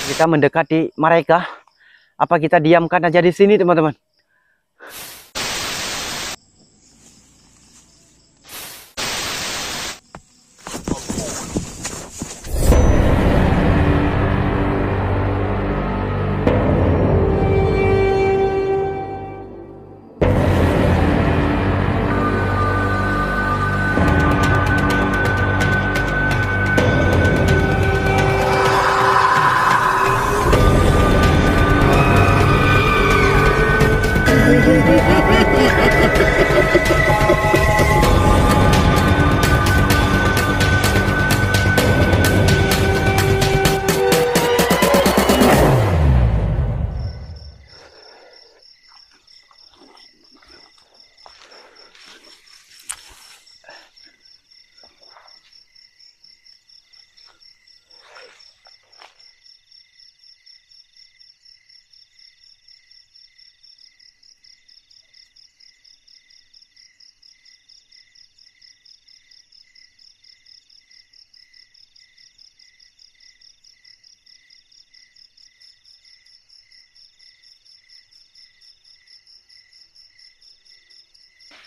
Kita mendekati mereka. Apa kita diamkan aja di sini, teman-teman?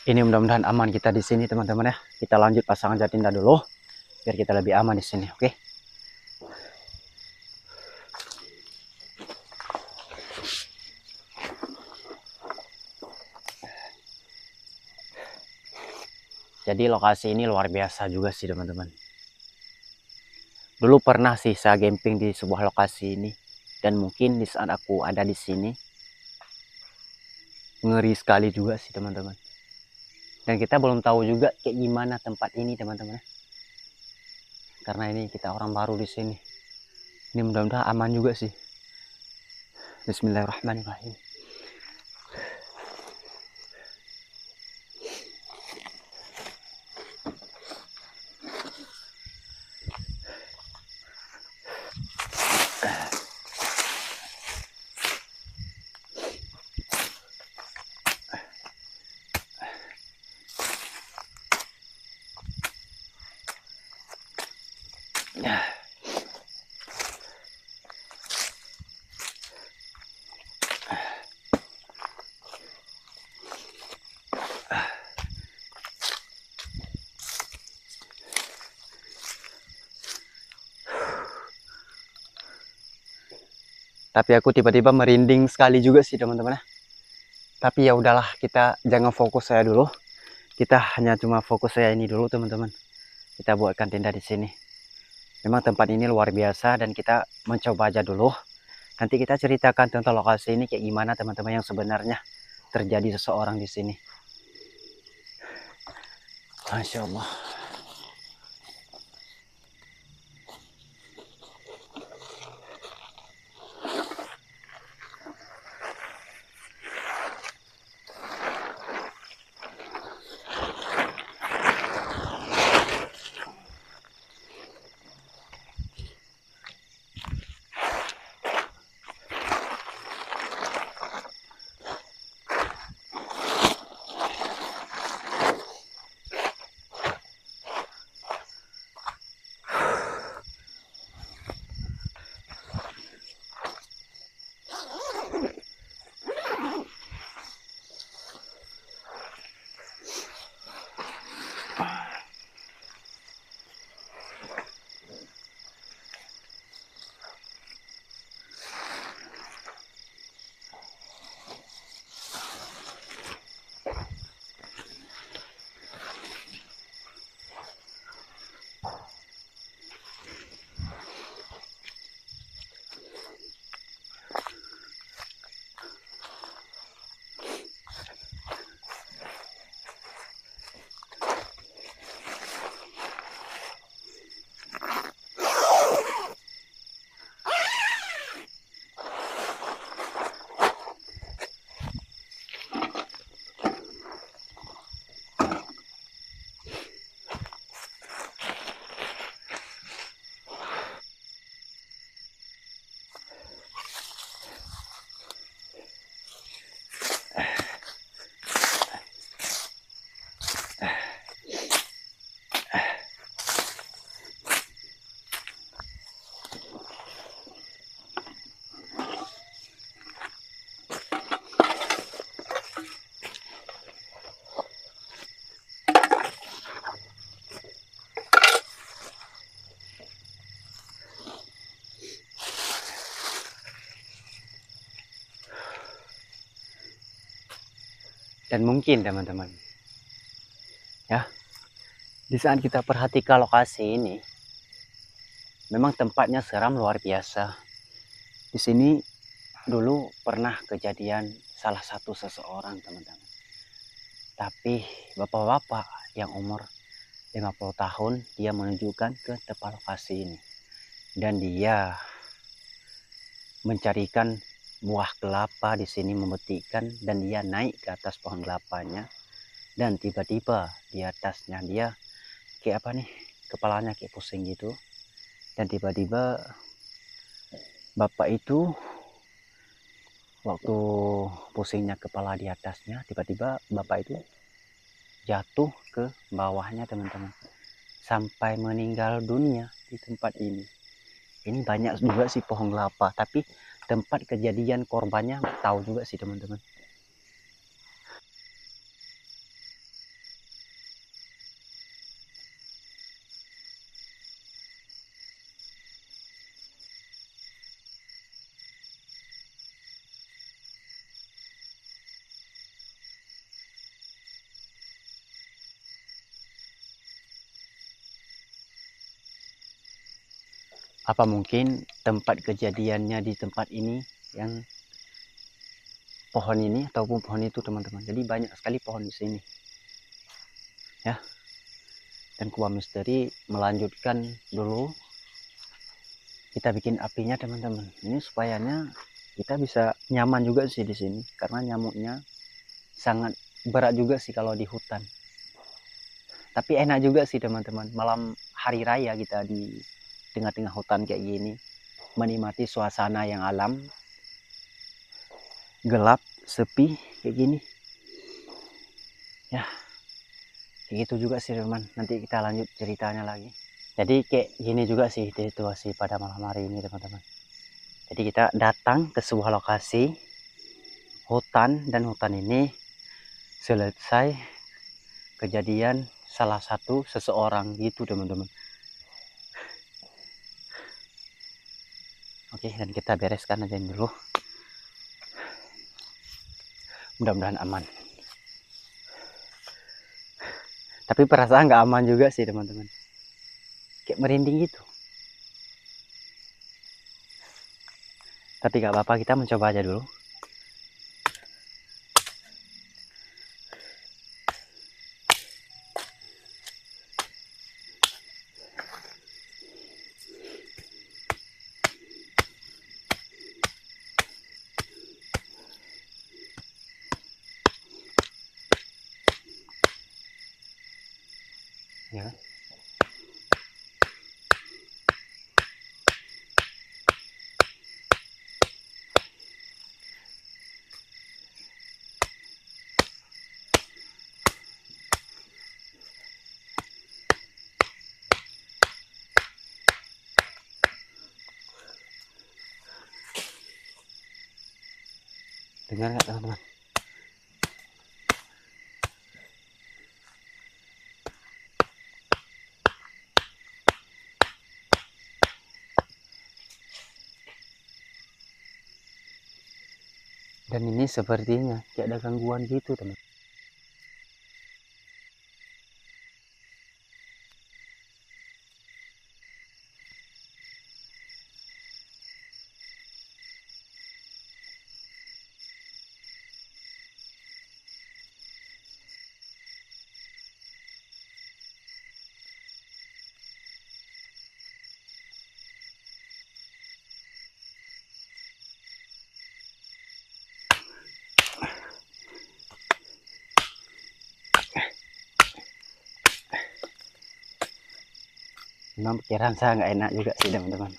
Ini mudah-mudahan aman kita di sini, teman-teman ya. Kita lanjut pasangan Jatinda dulu biar kita lebih aman di sini, oke? Jadi lokasi ini luar biasa juga sih, teman-teman. Dulu pernah sih saya camping di sebuah lokasi ini, dan mungkin di saat aku ada di sini ngeri sekali juga sih, teman-teman. Dan kita belum tahu juga kayak gimana tempat ini, teman-teman. Karena ini kita orang baru di sini. Ini mudah-mudahan aman juga sih. Bismillahirrahmanirrahim. Tapi aku tiba-tiba merinding sekali juga sih, teman-teman. Tapi ya udahlah, kita jangan fokus saya dulu. Kita hanya cuma fokus saya ini dulu, teman-teman. Kita buatkan tenda di sini. Memang tempat ini luar biasa dan kita mencoba aja dulu. Nanti kita ceritakan tentang lokasi ini kayak gimana, teman-teman, yang sebenarnya terjadi seseorang di sini. Masya Allah. Dan mungkin teman-teman, ya, di saat kita perhatikan lokasi ini, memang tempatnya seram luar biasa. Di sini dulu pernah kejadian salah satu seseorang, teman-teman. Tapi bapak-bapak yang umur 50 tahun, dia menunjukkan ke tempat lokasi ini. Dan dia mencarikan buah kelapa di sini, memetikkan, dan dia naik ke atas pohon kelapanya. Dan tiba-tiba di atasnya dia kayak apa nih, kepalanya kayak pusing gitu. Dan tiba-tiba bapak itu waktu pusingnya kepala di atasnya, tiba-tiba bapak itu jatuh ke bawahnya, teman-teman, sampai meninggal dunia di tempat ini. Ini banyak juga sih pohon kelapa, tapi tempat kejadian korbannya nggak tahu juga sih, teman-teman. Apa mungkin tempat kejadiannya di tempat ini, yang pohon ini ataupun pohon itu, teman-teman. Jadi banyak sekali pohon di sini, ya. Dan Kubah Misteri melanjutkan dulu, kita bikin apinya, teman-teman. Ini supayanya kita bisa nyaman juga sih di sini, karena nyamuknya sangat berat juga sih kalau di hutan. Tapi enak juga sih, teman-teman, malam hari raya kita di tengah-tengah hutan kayak gini, menikmati suasana yang alam, gelap, sepi kayak gini. Ya, kayak gitu juga sih, teman. Nanti kita lanjut ceritanya lagi. Jadi kayak gini juga sih situasi pada malam hari ini, teman-teman. Jadi kita datang ke sebuah lokasi hutan, dan hutan ini selesai kejadian salah satu seseorang gitu, teman-teman. Oke, dan kita bereskan aja ini dulu. Mudah-mudahan aman. Tapi perasaan nggak aman juga sih, teman-teman. Kayak merinding gitu. Tapi nggak apa-apa, kita mencoba aja dulu. Ya. Dengar nggak, teman-teman? Dan ini sepertinya kayak ada gangguan gitu, teman. Memang pikiran saya nggak enak juga sih, teman-teman.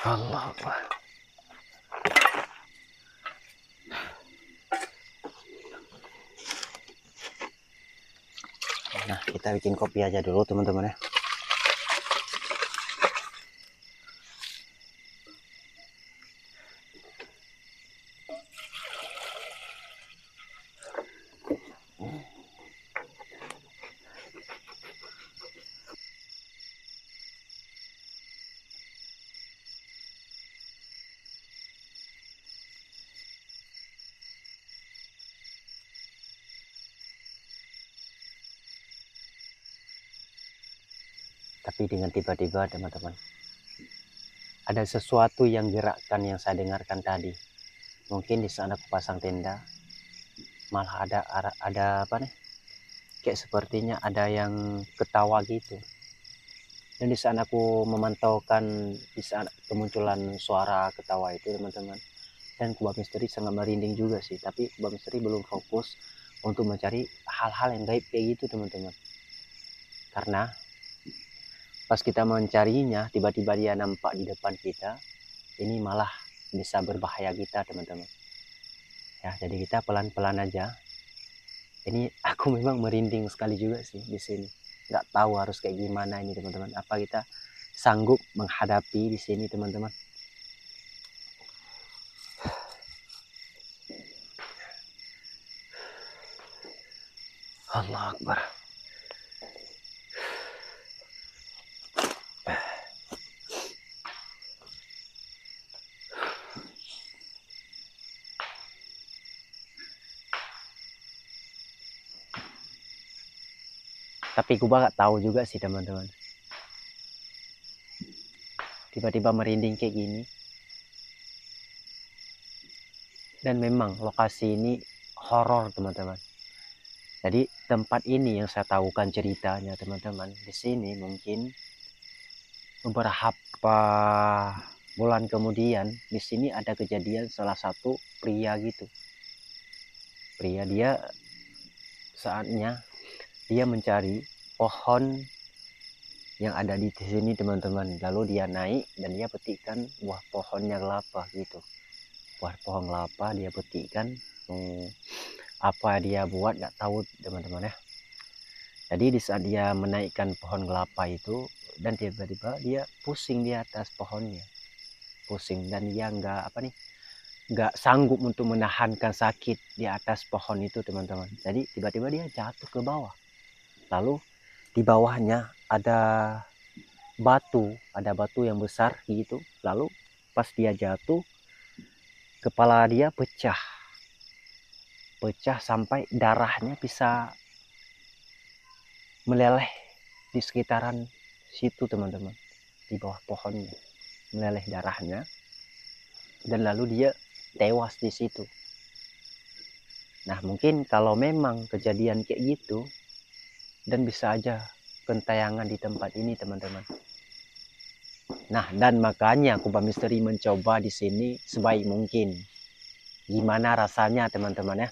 Allah. Nah, kita bikin kopi aja dulu teman-teman ya. Tapi dengan tiba-tiba teman-teman, ada sesuatu yang gerakkan yang saya dengarkan tadi. Mungkin di sana aku pasang tenda, malah ada apa nih? Kayak sepertinya ada yang ketawa gitu. Dan di sana aku memantaukan di saat kemunculan suara ketawa itu teman-teman. Dan Kubah Misteri sangat merinding juga sih. Tapi Kubah Misteri belum fokus untuk mencari hal-hal yang gaib kayak gitu teman-teman. Karena pas kita mencarinya, tiba-tiba dia nampak di depan kita. Ini malah bisa berbahaya kita teman-teman. Ya, jadi kita pelan-pelan aja. Ini aku memang merinding sekali juga sih di sini. Nggak tahu harus kayak gimana ini teman-teman. Apa kita sanggup menghadapi di sini teman-teman? Allah Akbar. Tapi Kuba nggak tahu juga sih teman-teman. Tiba-tiba merinding kayak gini. Dan memang lokasi ini horor teman-teman. Jadi tempat ini yang saya tahukan ceritanya teman-teman. Di sini mungkin beberapa bulan kemudian di sini ada kejadian salah satu pria gitu. Pria dia saatnya dia mencari pohon yang ada di sini teman-teman. Lalu dia naik dan dia petikkan buah pohonnya kelapa gitu. Buah pohon kelapa dia petikkan. Apa dia buat nggak tahu teman-teman ya. Jadi di saat dia menaikkan pohon kelapa itu dan tiba-tiba dia pusing di atas pohonnya. Pusing dan dia nggak sanggup untuk menahankan sakit di atas pohon itu teman-teman. Jadi tiba-tiba dia jatuh ke bawah. Lalu di bawahnya ada batu yang besar gitu. Lalu pas dia jatuh, kepala dia pecah sampai darahnya bisa meleleh di sekitaran situ teman-teman, di bawah pohonnya meleleh darahnya, dan lalu dia tewas di situ. Nah mungkin kalau memang kejadian kayak gitu, dan bisa aja gentayangan di tempat ini teman-teman. Nah dan makanya Kubah Misteri mencoba di sini sebaik mungkin. Gimana rasanya teman-teman ya?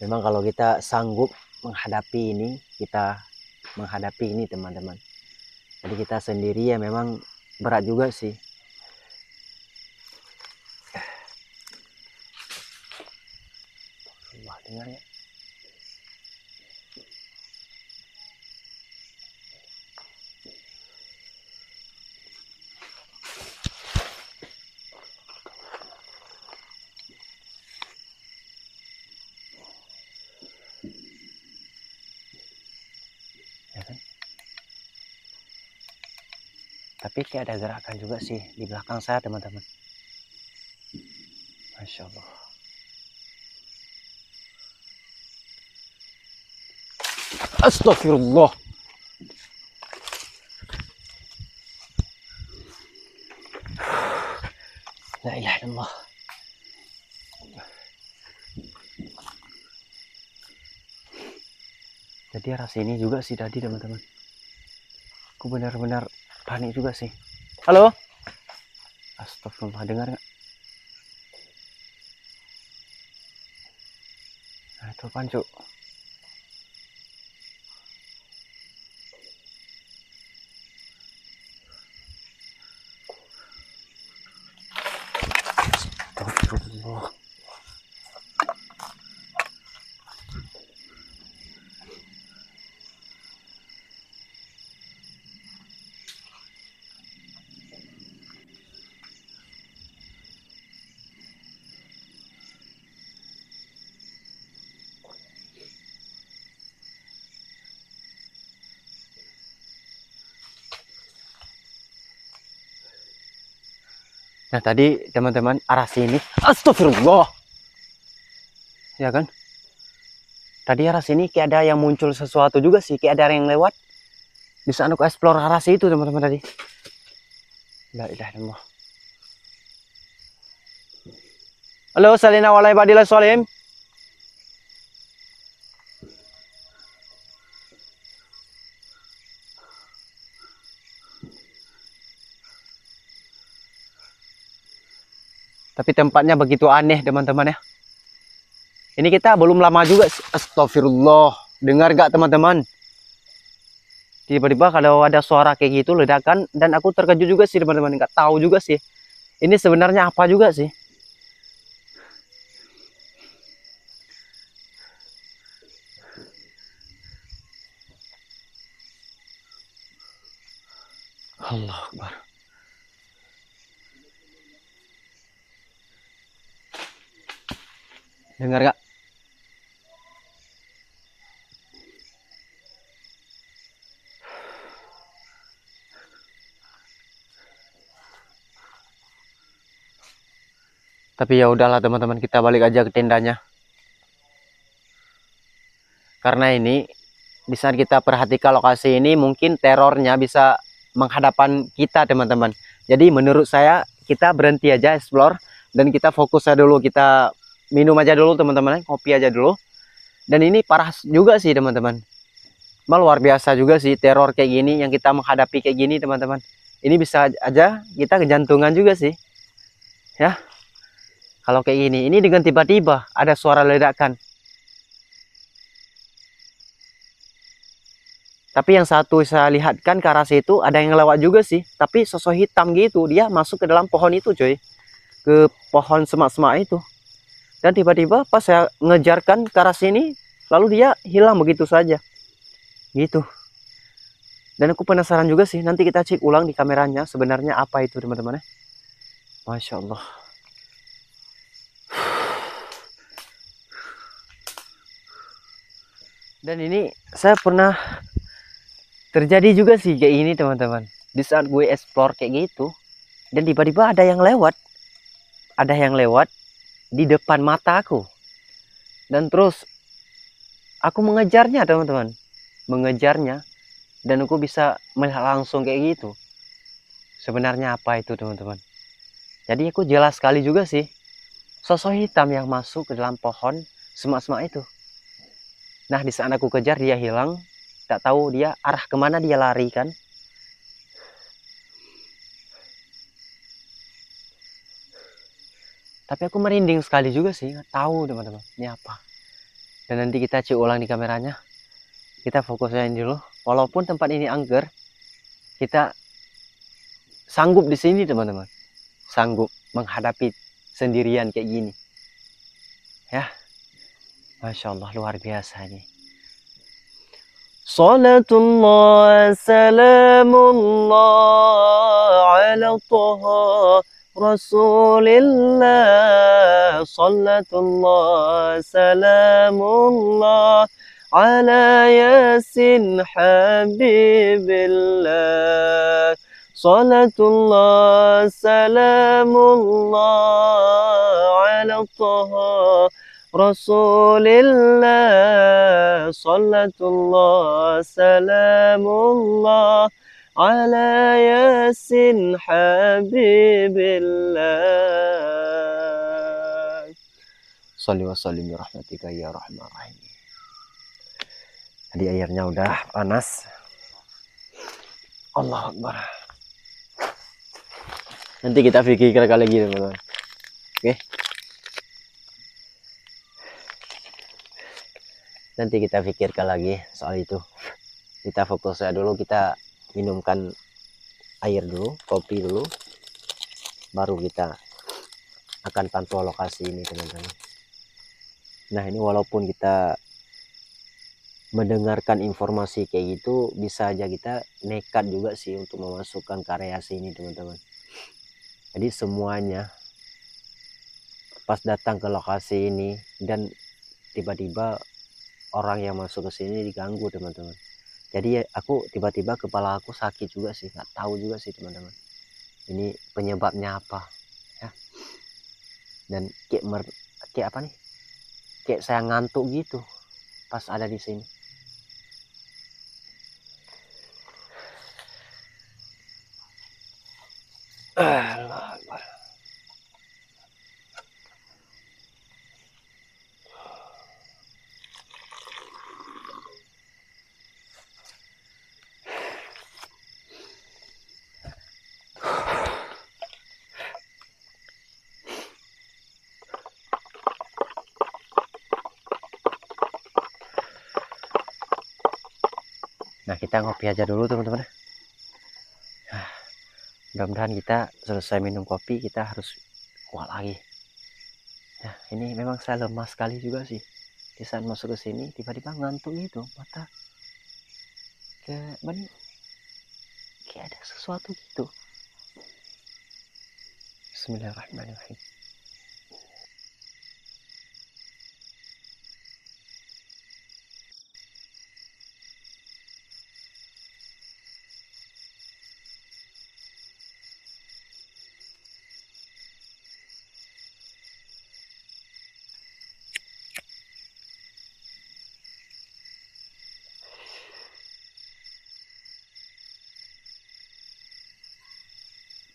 Memang kalau kita sanggup menghadapi ini, kita menghadapi ini teman-teman. Jadi kita sendiri ya memang berat juga sih. Wah, dengar ya. Ya kan? Tapi kayak ada gerakan juga sih di belakang saya teman-teman. Masya Allah. Astagfirullah. La ilaha illallah. Jadi arah sini juga sih tadi teman-teman. Aku benar-benar panik juga sih. Halo? Astagfirullah, dengar nggak? Nah itu apaan cuk? Astagfirullah. Nah tadi teman-teman arah sini, astagfirullah, ya kan? Tadi arah sini kayak ada yang muncul sesuatu juga sih, kayak ada yang lewat. Bisa aku explore arah situ teman-teman tadi. La ilaha illallah. Halo, salina walai badila solim. Tapi tempatnya begitu aneh teman-teman ya. Ini kita belum lama juga. Astagfirullah. Dengar gak teman-teman? Tiba-tiba kalau ada suara kayak gitu ledakan. Dan aku terkejut juga sih teman-teman. Nggak tahu juga sih. Ini sebenarnya apa juga sih. Allah Akbar. Dengar gak? Tapi ya udahlah teman-teman, kita balik aja ke tendanya. Karena ini di saat kita perhatikan lokasi ini mungkin terornya bisa menghadapan kita teman-teman. Jadi menurut saya kita berhenti aja explore dan kita fokus aja dulu, kita minum aja dulu teman-teman, kopi aja dulu. Dan ini parah juga sih teman-teman. Luar biasa juga sih teror kayak gini yang kita menghadapi kayak gini teman-teman. Ini bisa aja kita kejantungan juga sih. Ya. Kalau kayak gini, ini dengan tiba-tiba ada suara ledakan. Tapi yang satu saya lihat kan ke arah situ ada yang lewat juga sih. Tapi sosok hitam gitu, dia masuk ke dalam pohon itu coy. Ke pohon semak-semak itu. Dan tiba-tiba pas saya ngejarkan ke arah sini, lalu dia hilang begitu saja. Gitu. Dan aku penasaran juga sih, nanti kita cek ulang di kameranya sebenarnya apa itu teman-teman ya. Masya Allah. Dan ini saya pernah terjadi juga sih kayak ini teman-teman. Di saat gue explore kayak gitu, dan tiba-tiba ada yang lewat. Ada yang lewat di depan mata aku. Dan terus aku mengejarnya teman-teman. Mengejarnya. Dan aku bisa melihat langsung kayak gitu. Sebenarnya apa itu teman-teman. Jadi aku jelas sekali juga sih. Sosok hitam yang masuk ke dalam pohon semak-semak itu. Nah di saat aku kejar dia hilang. Tak tahu dia arah kemana dia lari kan. Tapi aku merinding sekali juga sih. Nggak tahu teman-teman ini apa. Dan nanti kita cek ulang di kameranya. Kita fokusnya dulu. Walaupun tempat ini angker, kita sanggup di sini teman-teman. Sanggup menghadapi sendirian kayak gini. Ya. Masya Allah luar biasa ini. Salatullah salamullah ala Taha Rasulillah. Salatullah salamullah ala Yasin Habibillah. Salatullah salamullah ala Taha Rasulillah. Salatullah salamullah ala Yasin Habibillah. Salli wa sallim ya rahmatika ya rahman rahim. Jadi airnya udah panas. Allah Akbar. Nanti kita pikirkan lagi teman-teman. Oke. Nanti kita pikirkan lagi soal itu. Kita fokus saja dulu, kita minumkan air dulu, kopi dulu, baru kita akan pantau lokasi ini teman-teman. Nah ini walaupun kita mendengarkan informasi kayak gitu, bisa aja kita nekat juga sih untuk memasukkan ke area sini teman-teman. Jadi semuanya pas datang ke lokasi ini dan tiba-tiba orang yang masuk ke sini diganggu teman-teman. Jadi aku tiba-tiba kepala aku sakit juga sih, nggak tahu juga sih teman-teman ini penyebabnya apa ya. Dan kayak apa nih, kayak saya ngantuk gitu pas ada di sini. Nah kita ngopi aja dulu teman-teman. Mudah-mudahan kita selesai minum kopi, kita harus kuat lagi. Nah ini memang saya lemas sekali juga sih. Di saat masuk ke sini tiba-tiba ngantuk gitu, mata kayak ada sesuatu gitu. Bismillahirrahmanirrahim.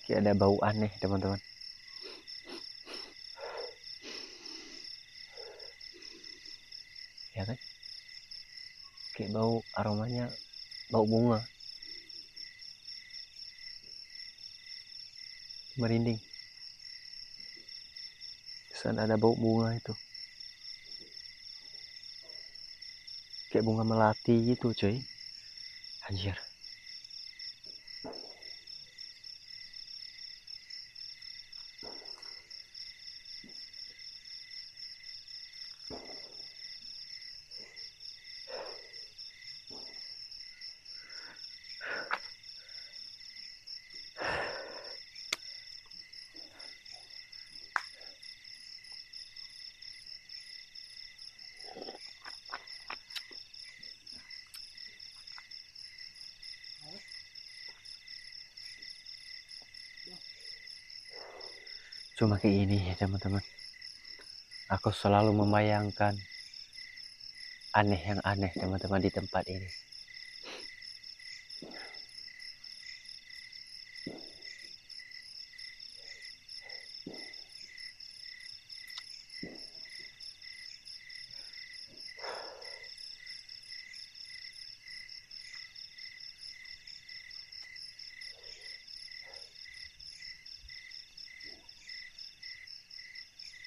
Kayak ada bau aneh teman-teman. Ya kan? Kayak bau, aromanya bau bunga. Merinding. Di sana ada bau bunga itu. Kayak bunga melati gitu cuy. Anjir. Cuma kayak ini ya teman-teman. Aku selalu membayangkan aneh yang aneh teman-teman di tempat ini.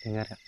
Dengar gak?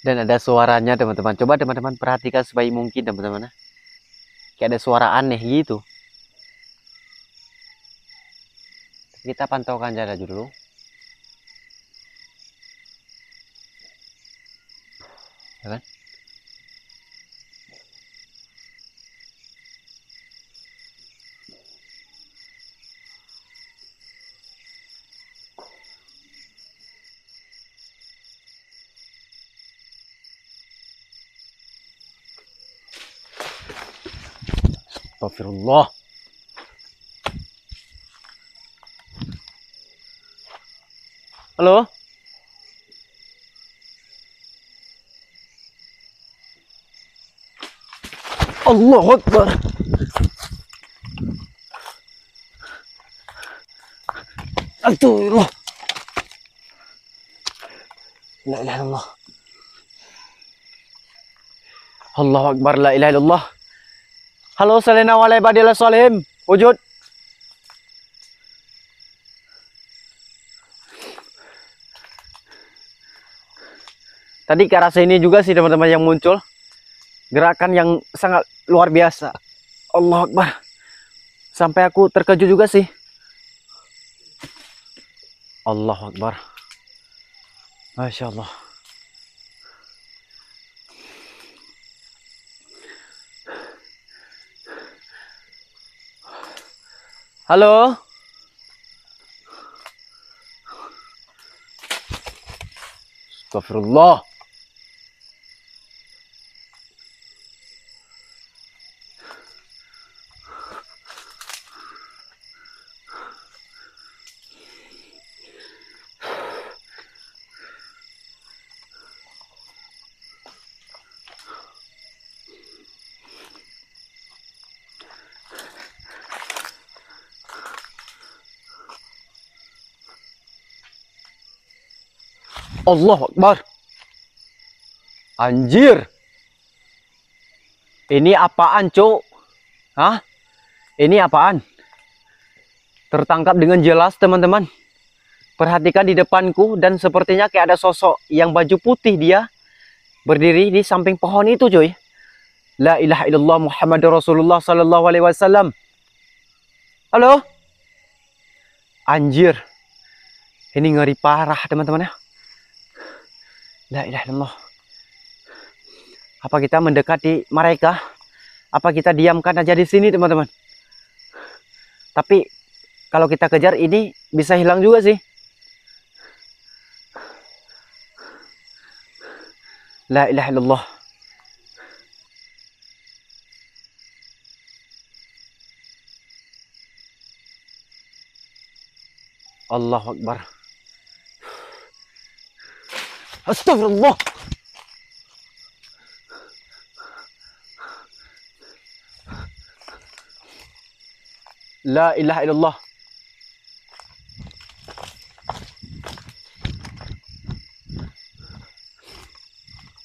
Dan ada suaranya teman-teman. Coba teman-teman perhatikan sebaik mungkin teman-teman. Kayak ada suara aneh gitu. Kita pantaukan jarak dulu. Ya kan? Astagfirullah. Halo? Allahu Akbar. Astagfirullah. La ilaha illallah. Allahu Akbar, la ilaha illallah. Halo salina wa ala ibadillah sholihim. Wujud. Tadi ke arah sini juga sih teman-teman yang muncul. Gerakan yang sangat luar biasa. Allahu Akbar. Sampai aku terkejut juga sih. Allahu Akbar. Masya Allah. Halo? Astagfirullah. Allahu Akbar. Anjir. Ini apaan, Cuk? Hah? Ini apaan? Tertangkap dengan jelas, teman-teman. Perhatikan di depanku dan sepertinya kayak ada sosok yang baju putih dia berdiri di samping pohon itu, cuy. La ilaha illallah Muhammadur Rasulullah sallallahu alaihi wasallam. Halo? Anjir. Ini ngeri parah, teman-teman ya. La ilaha illallah. Apa kita mendekati mereka? Apa kita diamkan aja di sini, teman-teman? Tapi kalau kita kejar ini bisa hilang juga sih. La ilaha illallah. Allahu Akbar. Astagfirullah. La ilaha illallah.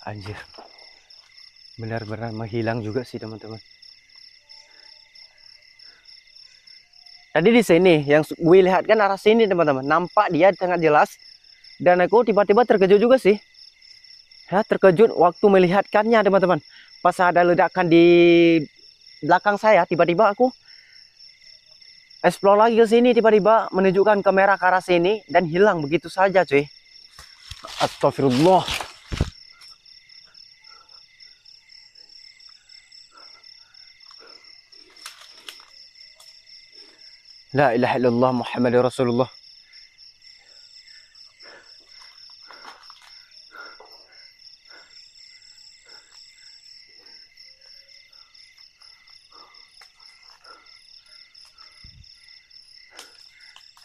Anjir. Benar-benar menghilang juga sih, teman-teman. Tadi di sini yang gue lihat kan arah sini, teman-teman. Nampak dia sangat jelas. Dan aku tiba-tiba terkejut juga sih. Ya, terkejut waktu melihatkannya, teman-teman. Pas ada ledakan di belakang saya, tiba-tiba aku explore lagi ke sini, tiba-tiba menunjukkan kamera ke arah sini dan hilang begitu saja, cuy. Astagfirullah. La ilaha illallah Muhammadur Rasulullah.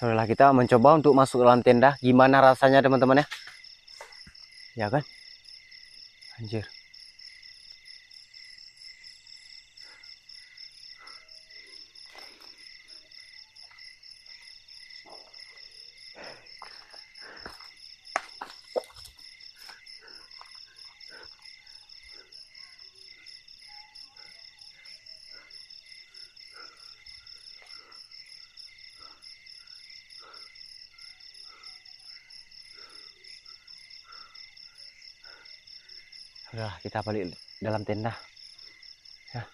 Setelah kita mencoba untuk masuk dalam tenda, gimana rasanya, teman-teman ya? Ya kan? Anjir. Udah, kita balik dalam tenda. Ya.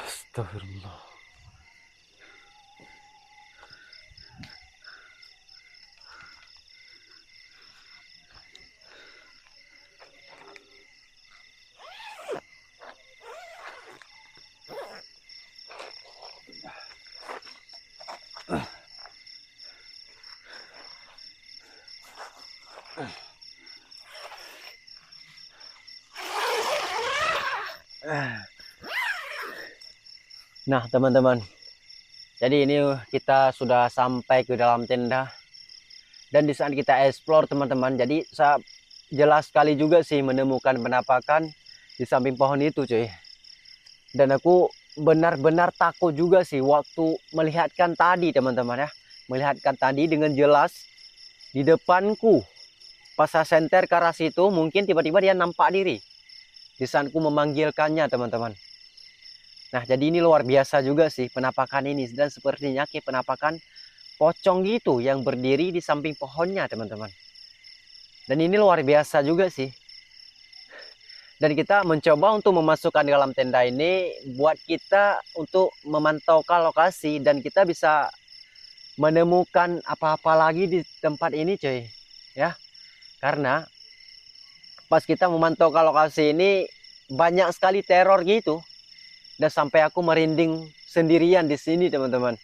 Astagfirullah. Nah, teman-teman, jadi ini kita sudah sampai ke dalam tenda. Dan di saat kita explore, teman-teman, jadi saya jelas sekali juga sih menemukan penampakan di samping pohon itu, cuy. Dan aku benar-benar takut juga sih waktu melihatkan tadi, teman-teman ya. Melihatkan tadi dengan jelas di depanku. Pas saya senter ke arah situ, mungkin tiba-tiba dia nampak diri. Di saat aku memanggilkannya, teman-teman. Nah, jadi ini luar biasa juga sih penampakan ini. Dan sepertinya kayak penampakan pocong gitu yang berdiri di samping pohonnya, teman-teman. Dan ini luar biasa juga sih. Dan kita mencoba untuk memasukkan dalam tenda ini buat kita untuk memantau lokasi dan kita bisa menemukan apa-apa lagi di tempat ini, cuy. Ya, karena pas kita memantau lokasi ini banyak sekali teror gitu. Dan sampai aku merinding sendirian di sini, teman-teman.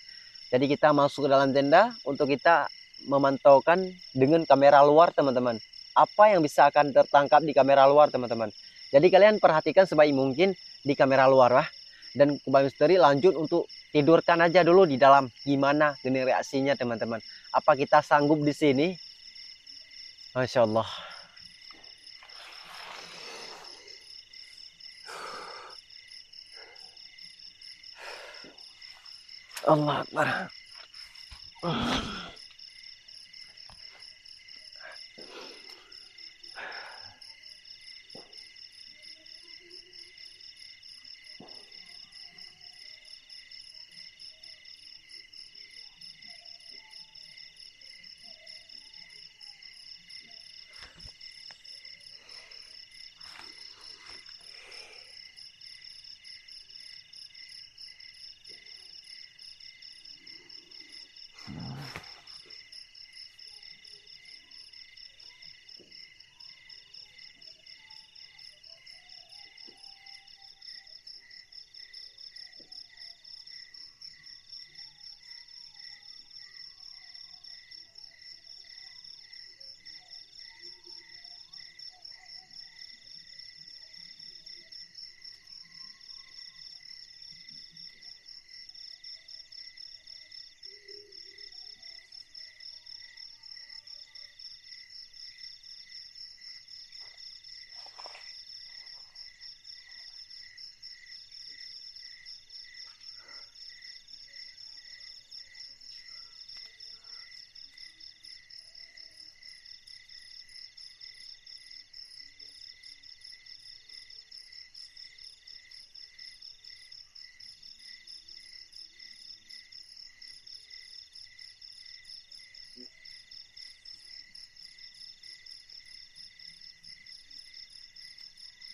Jadi kita masuk ke dalam tenda untuk kita memantaukan dengan kamera luar, teman-teman. Apa yang bisa akan tertangkap di kamera luar, teman-teman. Jadi kalian perhatikan sebaik mungkin di kamera luar, lah. Dan Kubah Misteri lanjut untuk tidurkan aja dulu di dalam. Gimana gini reaksinya, teman-teman. Apa kita sanggup di sini? Masya Allah. Allah Akbar.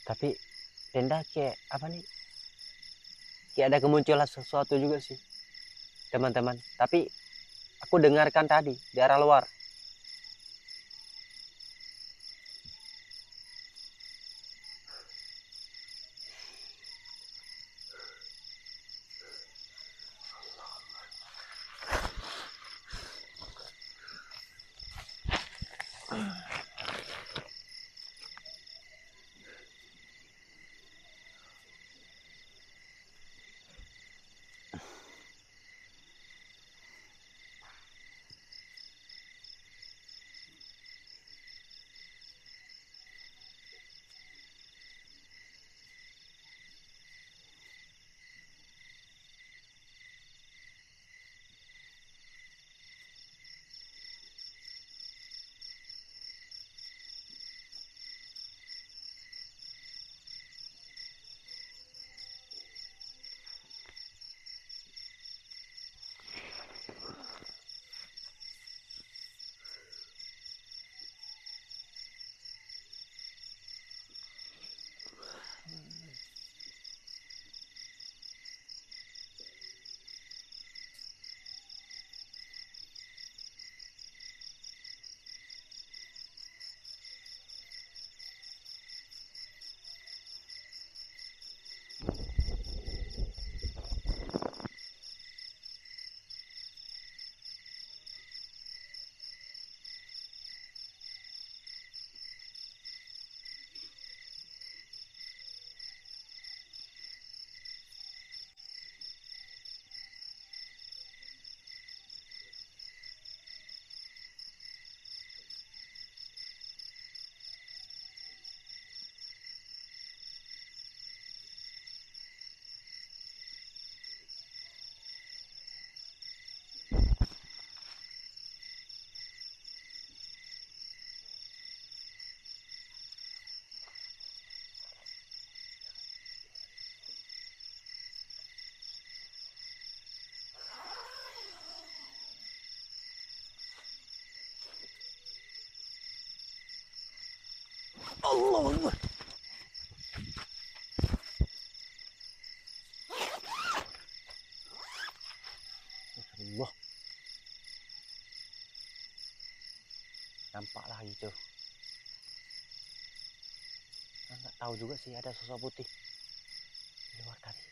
Tapi tenda kayak apa nih? Kayak ada kemunculan sesuatu juga sih, teman-teman. Tapi aku dengarkan tadi di arah luar. Allah Akbar. Allah. Nampak lagi tuh. Nggak tahu juga sih ada sosok putih di luar tadi.